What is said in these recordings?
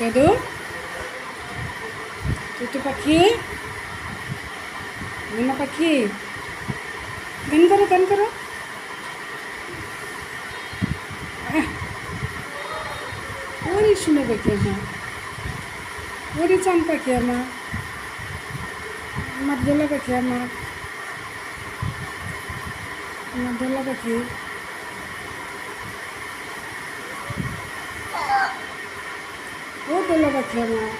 দাদু তুতু পাখি মিনা পাখি গান করো ওরে শুনে পাখি আমার ওরে চান পাখি আমার দোলা পাখি আমার দোলা পাখি ও দোলা পাখি আমার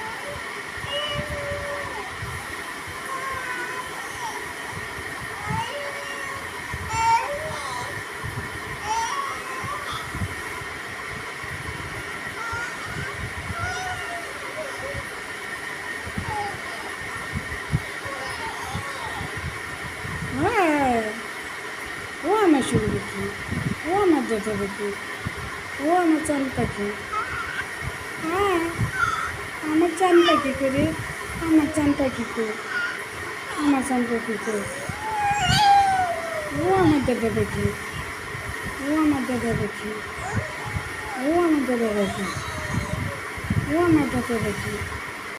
হ্যাঁ ও আমার শুরু পাখি ও আমার দাদা পাখি ও আমার চান পাখি হ্যাঁ আমার চান পাখি করে আমার চান পাখি কো আমার চান পাখি কো ও আমার দাদা পাখি ও আমার দাদা পাখি ও আমার দাদা পাখি ও আমার দাদা পাখি